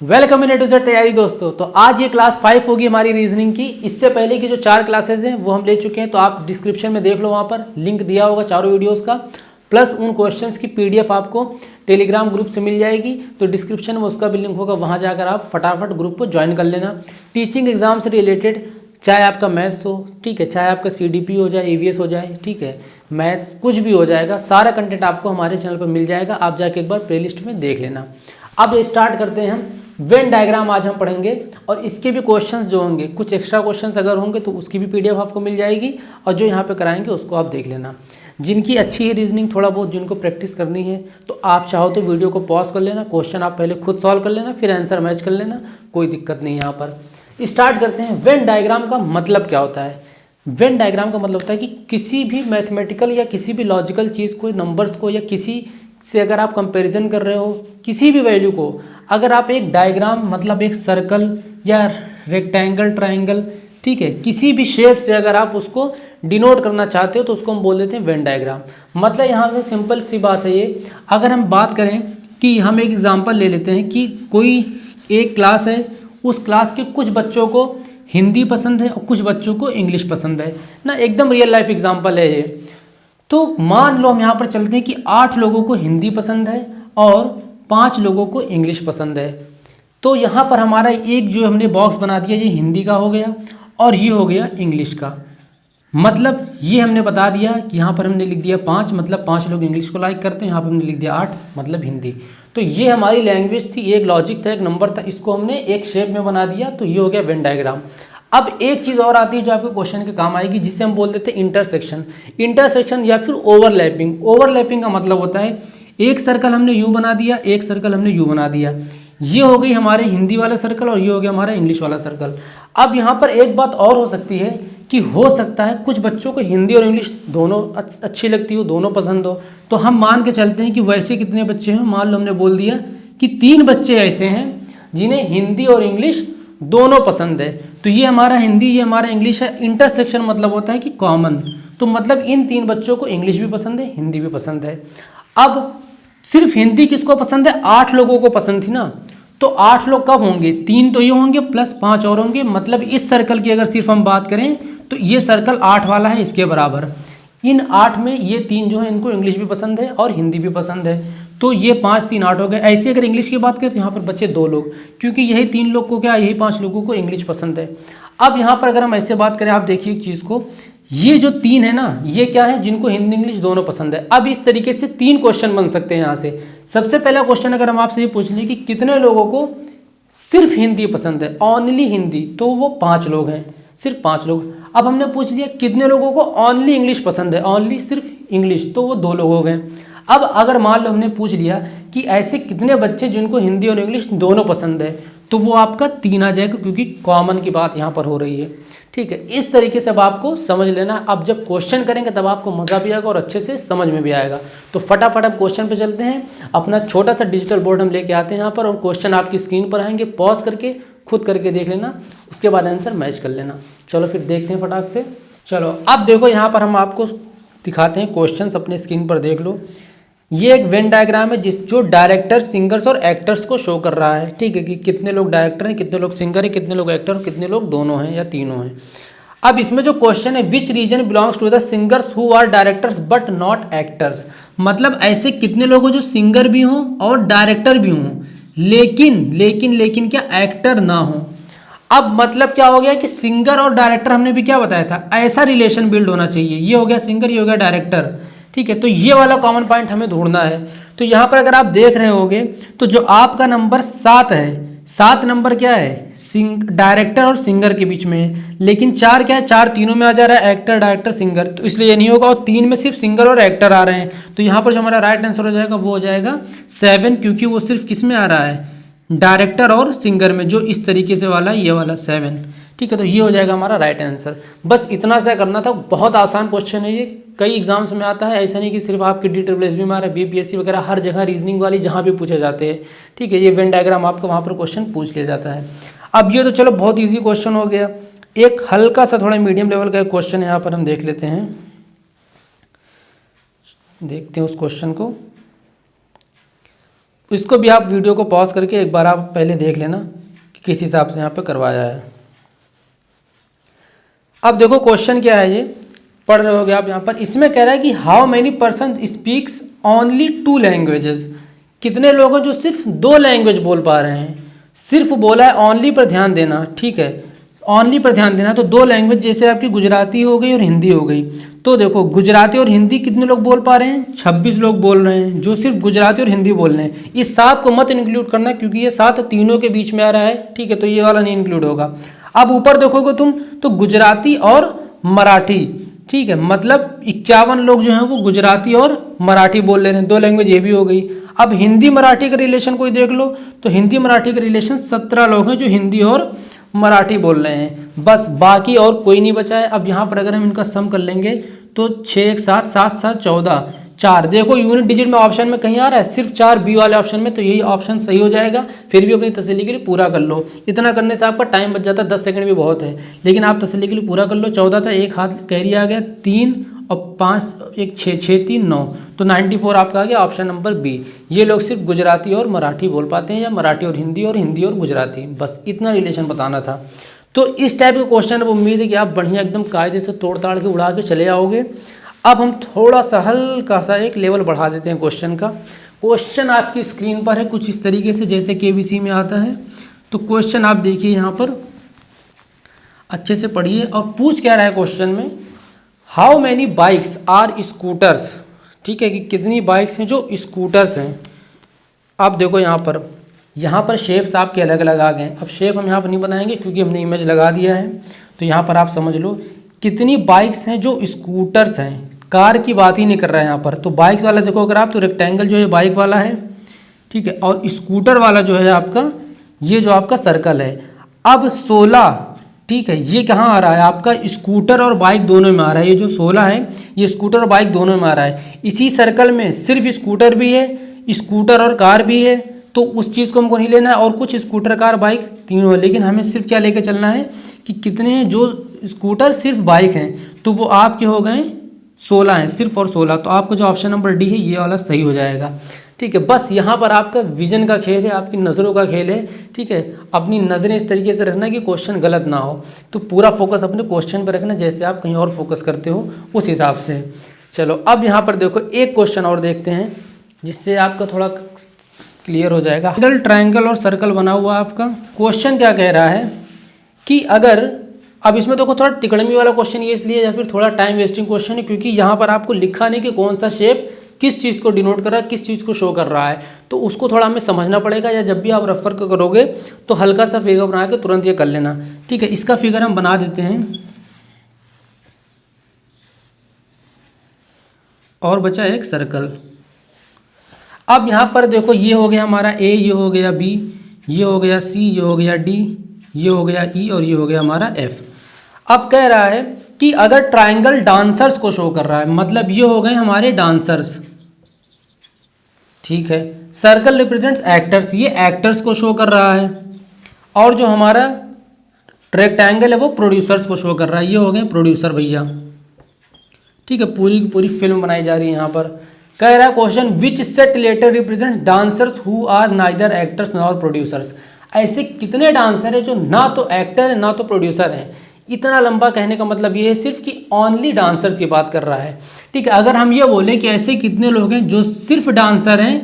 Welcome in to तैयारी दोस्तों। तो आज ये क्लास 5 होगी हमारी रीजनिंग की। इससे पहले की जो 4 क्लासेस हैं वो हम ले चुके हैं, तो आप डिस्क्रिप्शन में देख लो, वहाँ पर लिंक दिया होगा चारों वीडियोस का, प्लस उन क्वेश्चंस की पीडीएफ आपको टेलीग्राम ग्रुप से मिल जाएगी। तो डिस्क्रिप्शन में उसका भी लिंक होगा, वहाँ जाकर आप फटाफट ग्रुप को ज्वाइन कर लेना। टीचिंग एग्जाम से रिलेटेड, चाहे आपका मैथ्स हो, ठीक है, चाहे आपका सीडीपी हो जाए, ईवीएस हो जाए, ठीक है, मैथ्स कुछ भी हो जाएगा, सारा कंटेंट आपको हमारे चैनल पर मिल जाएगा। आप जाके एक बार प्लेलिस्ट में देख लेना। अब स्टार्ट करते हैं हम। वेन डायग्राम आज हम पढ़ेंगे और इसके भी क्वेश्चंस जो होंगे, कुछ एक्स्ट्रा क्वेश्चंस अगर होंगे तो उसकी भी पीडीएफ आपको मिल जाएगी, और जो यहाँ पे कराएंगे उसको आप देख लेना। जिनकी अच्छी है रीजनिंग, थोड़ा बहुत जिनको प्रैक्टिस करनी है, तो आप चाहो तो वीडियो को पॉज कर लेना, क्वेश्चन आप पहले खुद सॉल्व कर लेना, फिर आंसर मैच कर लेना, कोई दिक्कत नहीं। यहाँ पर स्टार्ट करते हैं। वेन डायग्राम का मतलब क्या होता है? वेन डायग्राम का मतलब होता है कि किसी भी मैथमेटिकल या किसी भी लॉजिकल चीज़ को, नंबर्स को, या किसी से अगर आप कंपैरिजन कर रहे हो किसी भी वैल्यू को, अगर आप एक डायग्राम मतलब एक सर्कल या रेक्टेंगल, ट्रायंगल, ठीक है, किसी भी शेप से अगर आप उसको डिनोट करना चाहते हो तो उसको हम बोल देते हैं वेन डायग्राम। मतलब यहाँ से सिंपल सी बात है ये। अगर हम बात करें कि हम एक एग्जांपल ले लेते हैं कि कोई एक क्लास है, उस क्लास के कुछ बच्चों को हिंदी पसंद है और कुछ बच्चों को इंग्लिश पसंद है ना, एकदम रियल लाइफ एग्जांपल है ये। तो मान लो हम यहाँ पर चलते हैं कि 8 लोगों को हिंदी पसंद है और 5 लोगों को इंग्लिश पसंद है। तो यहाँ पर हमारा एक जो हमने बॉक्स बना दिया, ये हिंदी का हो गया और ये हो गया इंग्लिश का। मतलब ये हमने बता दिया कि यहाँ पर हमने लिख दिया 5, मतलब 5 लोग इंग्लिश को लाइक करते हैं। यहाँ पर हमने लिख दिया 8, मतलब हिंदी। तो ये हमारी लैंग्वेज थी, एक लॉजिक था, एक नंबर था, इसको हमने एक शेप में बना दिया, तो ये हो गया वेन डायग्राम। अब एक चीज़ और आती है जो आपके क्वेश्चन के काम आएगी, जिसे हम बोल देते हैं इंटरसेक्शन। इंटरसेक्शन या फिर ओवरलैपिंग। ओवरलैपिंग का मतलब होता है एक सर्कल हमने यू बना दिया, एक सर्कल हमने यू बना दिया, ये हो गई हमारे हिंदी वाला सर्कल और ये हो गया हमारा इंग्लिश वाला सर्कल। अब यहाँ पर एक बात और हो सकती है कि हो सकता है कुछ बच्चों को हिंदी और इंग्लिश दोनों अच्छी लगती हो, दोनों पसंद हो। तो हम मान के चलते हैं कि वैसे कितने बच्चे हैं, मान लो हमने बोल दिया कि 3 बच्चे ऐसे हैं जिन्हें हिंदी और इंग्लिश दोनों पसंद है। तो ये हमारा हिंदी, ये हमारा इंग्लिश है। इंटरसेक्शन मतलब होता है कि कॉमन। तो मतलब इन 3 बच्चों को इंग्लिश भी पसंद है, हिंदी भी पसंद है। अब सिर्फ हिंदी किसको पसंद है? 8 लोगों को पसंद थी ना। तो 8 लोग कब होंगे? 3 तो ये होंगे प्लस 5 और होंगे। मतलब इस सर्कल की अगर सिर्फ हम बात करें तो ये सर्कल 8 वाला है, इसके बराबर। इन 8 में ये 3 जो है इनको इंग्लिश भी पसंद है और हिंदी भी पसंद है। तो ये 5, 3, 8 हो गए। ऐसे अगर इंग्लिश की बात करें तो यहाँ पर बचे 2 लोग, क्योंकि यही 3 लोग को क्या, यही 5 लोगों को इंग्लिश पसंद है। अब यहाँ पर अगर हम ऐसे बात करें, आप देखिए एक चीज़ को, ये जो 3 है ना, ये क्या है, जिनको हिंदी इंग्लिश दोनों पसंद है। अब इस तरीके से 3 क्वेश्चन बन सकते हैं यहाँ से। सबसे पहला क्वेश्चन अगर हम आपसे ये पूछ लें कि कितने लोगों को सिर्फ हिंदी पसंद है, ओनली हिंदी, तो वो 5 लोग हैं, सिर्फ 5 लोग। अब हमने पूछ लिया कितने लोगों को ओनली इंग्लिश पसंद है, ओनली सिर्फ इंग्लिश, तो वो 2 लोग हो गए। अब अगर मान लो हमने पूछ लिया कि ऐसे कितने बच्चे जिनको हिंदी और इंग्लिश दोनों पसंद है, तो वो आपका 3 आ जाएगा, क्योंकि कॉमन की बात यहाँ पर हो रही है। ठीक है, इस तरीके से अब आपको समझ लेना। अब जब क्वेश्चन करेंगे तब आपको मज़ा भी आएगा और अच्छे से समझ में भी आएगा। तो फटाफट अब क्वेश्चन पे चलते हैं। अपना छोटा सा डिजिटल बोर्ड हम लेके आते हैं यहाँ पर, और क्वेश्चन आपकी स्क्रीन पर आएंगे, पॉज करके खुद करके देख लेना, उसके बाद आंसर मैच कर लेना। चलो फिर देखते हैं फटाक से। चलो अब देखो, यहाँ पर हम आपको दिखाते हैं क्वेश्चन, अपने स्क्रीन पर देख लो। ये एक वेन डायग्राम है जो डायरेक्टर, सिंगर्स और एक्टर्स को शो कर रहा है। ठीक है, कि कितने लोग डायरेक्टर हैं, कितने लोग सिंगर हैं, कितने लोग एक्टर, कितने लोग दोनों हैं या तीनों हैं। अब इसमें जो क्वेश्चन है, which region belongs to the singers who are directors but not actors. मतलब ऐसे कितने लोग हो जो सिंगर भी हों और डायरेक्टर भी हों, लेकिन क्या एक्टर ना हो। अब मतलब क्या हो गया कि सिंगर और डायरेक्टर हमने भी क्या बताया था, ऐसा रिलेशन बिल्ड होना चाहिए। ये हो गया सिंगर, ये हो गया डायरेक्टर। ठीक है, तो ये वाला कॉमन पॉइंट हमें ढूंढना है। तो यहाँ पर अगर आप देख रहे होगे तो जो आपका नंबर 7 है, 7 नंबर क्या है, डायरेक्टर और सिंगर के बीच में है। लेकिन 4 क्या है, 4 तीनों में आ जा रहा है, एक्टर, डायरेक्टर, सिंगर, तो इसलिए ये नहीं होगा। और 3 में सिर्फ सिंगर और एक्टर आ रहे हैं, तो यहाँ पर जो हमारा राइट आंसर हो जाएगा वो हो जाएगा 7, क्योंकि वो सिर्फ किस में आ रहा है, डायरेक्टर और सिंगर में, जो इस तरीके से वाला, ये वाला 7। ठीक है, तो ये हो जाएगा हमारा राइट आंसर। बस इतना सा करना था, बहुत आसान क्वेश्चन है ये, कई एग्जाम्स में आता है। ऐसा नहीं कि सिर्फ आपके DSSB में आ रहा है, BPSC वगैरह हर जगह रीजनिंग वाली जहाँ भी पूछे जाते हैं। ठीक है, ये वेन डायग्राम आपको वहाँ पर क्वेश्चन पूछ लिया जाता है। अब ये तो चलो बहुत ईजी क्वेश्चन हो गया। एक हल्का सा थोड़ा मीडियम लेवल का क्वेश्चन यहाँ पर हम देख लेते हैं, देखते हैं उस क्वेश्चन को। इसको भी आप वीडियो को पॉज करके एक बार आप पहले देख लेना कि किस हिसाब से यहाँ पे करवाया है। अब देखो क्वेश्चन क्या है, ये पढ़ रहे होगे आप यहाँ पर। इसमें कह रहा है कि how many person speaks only 2 languages, कितने लोग हैं जो सिर्फ 2 लैंग्वेज बोल पा रहे हैं। सिर्फ बोला है, ओनली पर ध्यान देना, ठीक है, ओनली पर ध्यान देना। तो 2 लैंग्वेज जैसे आपकी गुजराती हो गई और हिंदी हो गई। तो देखो गुजराती और हिंदी कितने लोग बोल पा रहे हैं, 26 लोग बोल रहे हैं जो सिर्फ गुजराती और हिंदी बोल रहे हैं। इस 7 को मत इंक्लूड करना क्योंकि ये 7 तीनों के बीच में आ रहा है, ठीक है, तो ये वाला नहीं इंक्लूड होगा। अब ऊपर देखोगे तुम तो गुजराती और मराठी, ठीक है, मतलब 51 लोग जो हैं वो गुजराती और मराठी बोल ले रहे हैं, 2 लैंग्वेज ये भी हो गई। अब हिंदी मराठी का रिलेशन कोई देख लो तो हिंदी मराठी का रिलेशन 17 लोग हैं जो हिंदी और मराठी बोल रहे हैं, बस, बाकी और कोई नहीं बचा है। अब यहाँ पर अगर हम इनका सम कर लेंगे तो 6 1 7 7 7 14 4, देखो यूनिट डिजिट में ऑप्शन में कहीं आ रहा है, सिर्फ 4 बी वाले ऑप्शन में, तो यही ऑप्शन सही हो जाएगा। फिर भी अपनी तसल्ली के लिए पूरा कर लो, इतना करने से आपका टाइम बच जाता है, 10 सेकंड भी बहुत है, लेकिन आप तसल्ली के लिए पूरा कर लो। 14 था, एक हाथ कैरी आ गया, 3 और 5 1 6 6 3 9, तो 94 आपका आ गया ऑप्शन नंबर बी। ये लोग सिर्फ गुजराती और मराठी बोल पाते हैं, या मराठी और हिंदी और गुजराती, बस इतना रिलेशन बताना था। तो इस टाइप के क्वेश्चन अब उम्मीद है कि आप बढ़िया एकदम कायदे से तोड़ ताड़ के उड़ा के चले आओगे। अब हम थोड़ा सा हल्का सा एक लेवल बढ़ा देते हैं क्वेश्चन का। क्वेश्चन आपकी स्क्रीन पर है कुछ इस तरीके से जैसे केबीसी में आता है। तो क्वेश्चन आप देखिए यहाँ पर, अच्छे से पढ़िए और पूछ क्या रहा है क्वेश्चन में, how many bikes are scooters, ठीक है, कि कितनी बाइक्स हैं जो स्कूटर्स हैं। अब देखो यहाँ पर शेप्स आपके अलग अलग आ गए। अब शेप हम यहाँ पर नहीं बनाएंगे क्योंकि हमने इमेज लगा दिया है। तो यहाँ पर आप समझ लो कितनी बाइक्स हैं जो स्कूटर्स हैं, कार की बात ही नहीं कर रहा है यहाँ पर। तो बाइक्स वाला देखो अगर आप, तो रेक्टेंगल जो है बाइक वाला है, ठीक है, और स्कूटर वाला जो है आपका, ये जो आपका सर्कल है। अब 16, ठीक है, ये कहाँ आ रहा है आपका, स्कूटर और बाइक दोनों में आ रहा है। ये जो 16 है ये स्कूटर और बाइक दोनों में आ रहा है। इसी सर्कल में सिर्फ स्कूटर भी है, स्कूटर और कार भी है, तो उस चीज़ को हमको नहीं लेना है। और कुछ स्कूटर कार बाइक तीनों है, लेकिन हमें सिर्फ क्या लेके चलना है कि कितने जो स्कूटर सिर्फ बाइक हैं, तो वो आपके हो गए 16 हैं, सिर्फ और 16। तो आपका जो ऑप्शन नंबर डी है ये वाला सही हो जाएगा, ठीक है। बस यहाँ पर आपका विजन का खेल है, आपकी नज़रों का खेल है, ठीक है। अपनी नज़रें इस तरीके से रखना कि क्वेश्चन गलत ना हो, तो पूरा फोकस अपने क्वेश्चन पर रखना, जैसे आप कहीं और फोकस करते हो उस हिसाब से। चलो अब यहाँ पर देखो एक क्वेश्चन और देखते हैं जिससे आपका थोड़ा क्लियर हो जाएगा। मिडल ट्रायंगल और सर्कल बना हुआ आपका। क्वेश्चन क्या कह रहा है कि अगर, अब इसमें देखो थोड़ा तिकड़मी वाला क्वेश्चन ये इसलिए या फिर थोड़ा टाइम वेस्टिंग क्वेश्चन है क्योंकि यहाँ पर आपको लिखा नहीं कि कौन सा शेप किस चीज़ को डिनोट कर रहा है, किस चीज़ को शो कर रहा है, तो उसको थोड़ा हमें समझना पड़ेगा। या जब भी आप रेफर करोगे तो हल्का सा फिगर बना के तुरंत ये कर लेना, ठीक है। इसका फिगर हम बना देते हैं और बचा एक सर्कल। अब यहाँ पर देखो ये हो गया हमारा ए, ये हो गया बी, ये हो गया सी, ये हो गया डी, ये हो गया ई और ये हो गया हमारा एफ। अब कह रहा है कि अगर ट्रायंगल डांसर्स को शो कर रहा है, मतलब ये हो गए हमारे डांसर्स, ठीक है। सर्कल रिप्रेजेंट्स एक्टर्स, ये एक्टर्स को शो कर रहा है। और जो हमारा रेक्टेंगल है वो प्रोड्यूसर्स को शो कर रहा है, ये हो गए प्रोड्यूसर भैया, ठीक है। पूरी की पूरी फिल्म बनाई जा रही है यहाँ पर। कह रहा है question which set letter represent dancers who are neither actors nor producers. ऐसे कितने डांसर है जो ना तो एक्टर है ना तो प्रोड्यूसर है। इतना लंबा कहने का मतलब ये है सिर्फ कि ओनली डांसर्स की बात कर रहा है, ठीक है। अगर हम ये बोलें कि ऐसे कितने लोग हैं जो सिर्फ डांसर हैं,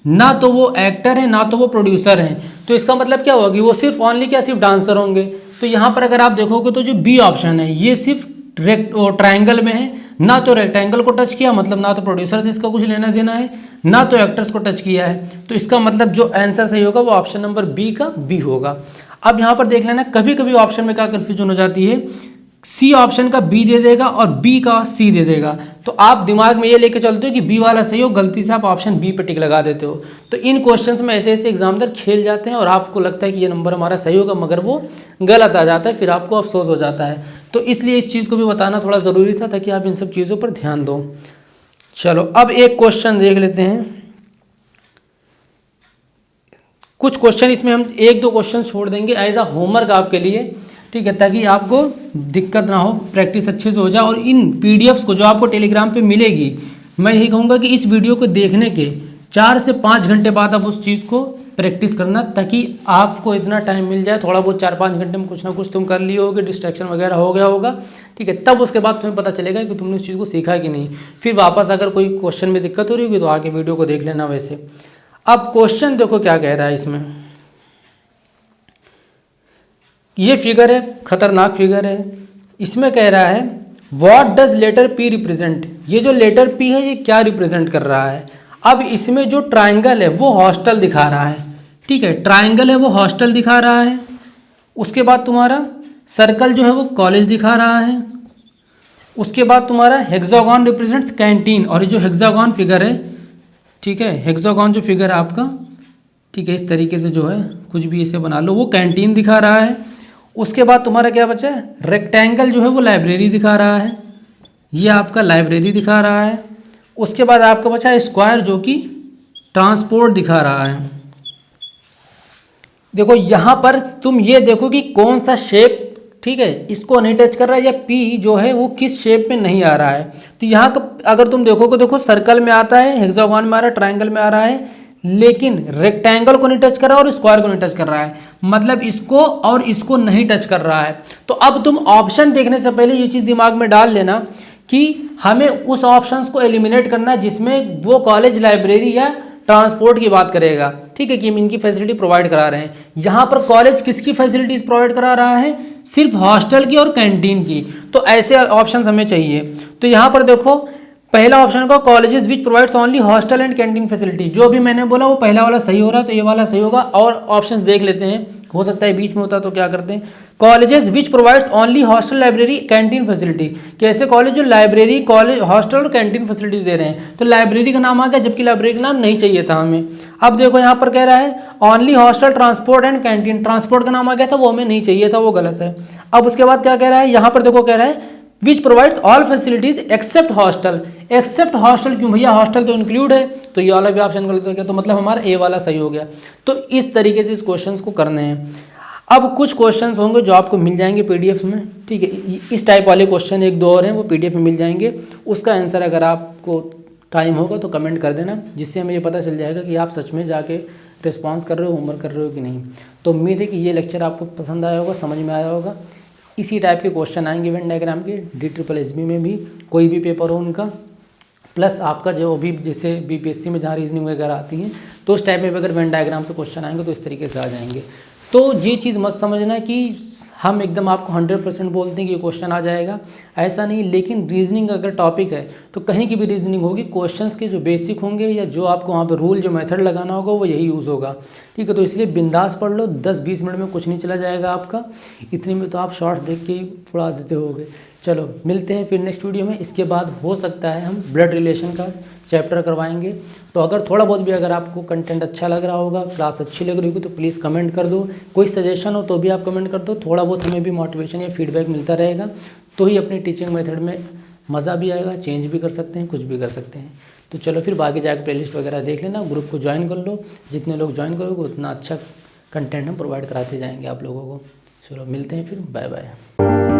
ना तो वो एक्टर है ना तो वो प्रोड्यूसर हैं, तो इसका मतलब क्या होगी, वो सिर्फ ओनली क्या सिर्फ डांसर होंगे। तो यहाँ पर अगर आप देखोगे तो जो बी ऑप्शन है ये सिर्फ ट्रायंगल में है, ना तो रेक्टेंगल को टच किया, मतलब ना तो प्रोड्यूसर से इसका कुछ लेना देना है, ना तो एक्टर्स को टच किया है। तो इसका मतलब जो आंसर सही होगा वो ऑप्शन नंबर बी का बी होगा। अब यहाँ पर देख लेना, कभी कभी ऑप्शन में क्या कन्फ्यूजन हो जाती है, सी ऑप्शन का बी दे देगा और बी का सी दे देगा। तो आप दिमाग में ये लेके चलते हो कि बी वाला सही हो, गलती से आप ऑप्शन बी पे टिक लगा देते हो। तो इन क्वेश्चंस में ऐसे ऐसे एग्जामिनर खेल जाते हैं और आपको लगता है कि ये नंबर हमारा सही होगा, मगर वो गलत आ जाता है, फिर आपको अफसोस हो जाता है। तो इसलिए इस चीज़ को भी बताना थोड़ा ज़रूरी था ताकि आप इन सब चीज़ों पर ध्यान दो। चलो अब एक क्वेश्चन देख लेते हैं। कुछ क्वेश्चन इसमें हम एक दो क्वेश्चन छोड़ देंगे एज अ होमवर्क आपके लिए, ठीक है, ताकि आपको दिक्कत ना हो, प्रैक्टिस अच्छे से हो जाए। और इन पीडीएफ्स को जो आपको टेलीग्राम पे मिलेगी, मैं यही कहूँगा कि इस वीडियो को देखने के 4 से 5 घंटे बाद आप उस चीज़ को प्रैक्टिस करना, ताकि आपको इतना टाइम मिल जाए, थोड़ा बहुत 4-5 घंटे में कुछ ना कुछ तुम कर लिए होगे, डिस्ट्रैक्शन वगैरह हो गया होगा, ठीक है। तब उसके बाद तुम्हें पता चलेगा कि तुमने उस चीज़ को सीखा कि नहीं। फिर वापस अगर कोई क्वेश्चन में दिक्कत हो रही होगी तो आगे वीडियो को देख लेना। वैसे अब क्वेश्चन देखो क्या कह रहा है इसमें। ये फिगर है, खतरनाक फिगर है। इसमें कह रहा है what does letter P represent. ये जो लेटर पी है ये क्या रिप्रेजेंट कर रहा है। अब इसमें जो ट्राइंगल है वो हॉस्टल दिखा रहा है, ठीक है, ट्राइंगल है वो हॉस्टल दिखा रहा है। उसके बाद तुम्हारा सर्कल जो है वो कॉलेज दिखा रहा है। उसके बाद तुम्हारा हेक्सागोन रिप्रेजेंट्स कैंटीन, और ये जो हेक्सागोन फिगर है, ठीक है, हेक्सागोन जो फिगर है आपका, ठीक है, इस तरीके से जो है कुछ भी इसे बना लो, वो कैंटीन दिखा रहा है। उसके बाद तुम्हारा क्या बचा है, रेक्टेंगल जो है वो लाइब्रेरी दिखा रहा है, ये आपका लाइब्रेरी दिखा रहा है। उसके बाद आपका बचा है स्क्वायर जो कि ट्रांसपोर्ट दिखा रहा है। देखो यहाँ पर तुम ये देखो कि कौन सा शेप, ठीक है, इसको नहीं टच कर रहा है, या पी जो है वो किस शेप में नहीं आ रहा है। तो यहाँ अगर तुम देखोगे, देखो सर्कल में आता है, हेक्सागोन में आ रहा है, ट्रायंगल में आ रहा है, लेकिन रेक्टेंगल को नहीं टच कर रहा है और स्क्वायर को नहीं टच कर रहा है, मतलब इसको और इसको नहीं टच कर रहा है। तो अब तुम ऑप्शन देखने से पहले ये चीज़ दिमाग में डाल लेना कि हमें उस ऑप्शंस को एलिमिनेट करना है जिसमें वो कॉलेज, लाइब्रेरी या ट्रांसपोर्ट की बात करेगा, ठीक है, कि हम इनकी फैसिलिटी प्रोवाइड करा रहे हैं। यहाँ पर कॉलेज किसकी फैसिलिटीज प्रोवाइड करा रहा है, सिर्फ हॉस्टल की और कैंटीन की। तो ऐसे ऑप्शंस हमें चाहिए। तो यहाँ पर देखो पहला ऑप्शन का colleges which provides only hostel and canteen facility, जो भी मैंने बोला वो पहला वाला सही हो रहा है, तो ये वाला सही होगा। और ऑप्शंस देख लेते हैं, हो सकता है बीच में होता तो क्या करते हैं। Colleges which provides only hostel, library, canteen facility, कैसे कॉलेज जो लाइब्रेरी, कॉलेज, हॉस्टल और कैंटीन फैसिलिटी दे रहे हैं। तो लाइब्रेरी का नाम आ गया, जबकि लाइब्रेरी का नाम नहीं चाहिए था हमें। अब देखो यहाँ पर कह रहा है only hostel, transport and canteen, transport का नाम आ गया था, वो हमें नहीं चाहिए था, वो गलत है। अब उसके बाद क्या कह रहा है, यहाँ पर देखो कह रहा है which provides all facilities except hostel. Except hostel क्यों भैया, हॉस्टल तो इंक्लूड है, तो ये वाला भी ऑप्शन गलत हो गया। तो मतलब हमारा ए वाला सही हो गया। तो इस तरीके से इस क्वेश्चन को करने हैं। अब कुछ क्वेश्चंस होंगे जो आपको मिल जाएंगे पीडीएफ में, ठीक है, इस टाइप वाले क्वेश्चन 1-2 और हैं, वो पीडीएफ में मिल जाएंगे। उसका आंसर अगर आपको टाइम होगा तो कमेंट कर देना, जिससे हमें ये पता चल जाएगा कि आप सच में जाके रिस्पॉन्स कर रहे हो, होमवर्क कर रहे हो कि नहीं। तो उम्मीद है कि ये लेक्चर आपको पसंद आया होगा, समझ में आया होगा। इसी टाइप के क्वेश्चन आएंगे वेन डायग्राम के, DSSB में भी कोई भी पेपर हो उनका, प्लस आपका जो भी जैसे BPSC में जहाँ रीजनिंग वगैरह आती हैं, तो उस टाइप में अगर वेन डायग्राम से क्वेश्चन आएंगे तो इस तरीके से आ जाएंगे। तो ये चीज़ मत समझना कि हम एकदम आपको 100% बोलते हैं कि ये क्वेश्चन आ जाएगा, ऐसा नहीं। लेकिन रीजनिंग अगर टॉपिक है तो कहीं की भी रीजनिंग होगी, क्वेश्चंस के जो बेसिक होंगे या जो आपको वहाँ पे रूल, जो मेथड लगाना होगा वो यही यूज़ होगा, ठीक है। तो इसलिए बिंदास पढ़ लो, 10-20 मिनट में कुछ नहीं चला जाएगा आपका, इतने में तो आप शॉर्ट्स देख के ही फुड़ा देते होगे। चलो मिलते हैं फिर नेक्स्ट वीडियो में। इसके बाद हो सकता है हम ब्लड रिलेशन का चैप्टर करवाएंगे। तो अगर थोड़ा बहुत भी अगर आपको कंटेंट अच्छा लग रहा होगा, क्लास अच्छी लग रही होगी, तो प्लीज़ कमेंट कर दो। कोई सजेशन हो तो भी आप कमेंट कर दो, थोड़ा बहुत हमें भी मोटिवेशन या फीडबैक मिलता रहेगा, तो ही अपनी टीचिंग मेथड में मज़ा भी आएगा, चेंज भी कर सकते हैं, कुछ भी कर सकते हैं। तो चलो फिर बाकी जाकर प्लेलिस्ट वगैरह देख लेना, ग्रुप को ज्वाइन कर लो, जितने लोग ज्वाइन करोगे उतना अच्छा कंटेंट हम प्रोवाइड कराते जाएंगे आप लोगों को। चलो मिलते हैं फिर, बाय बाय।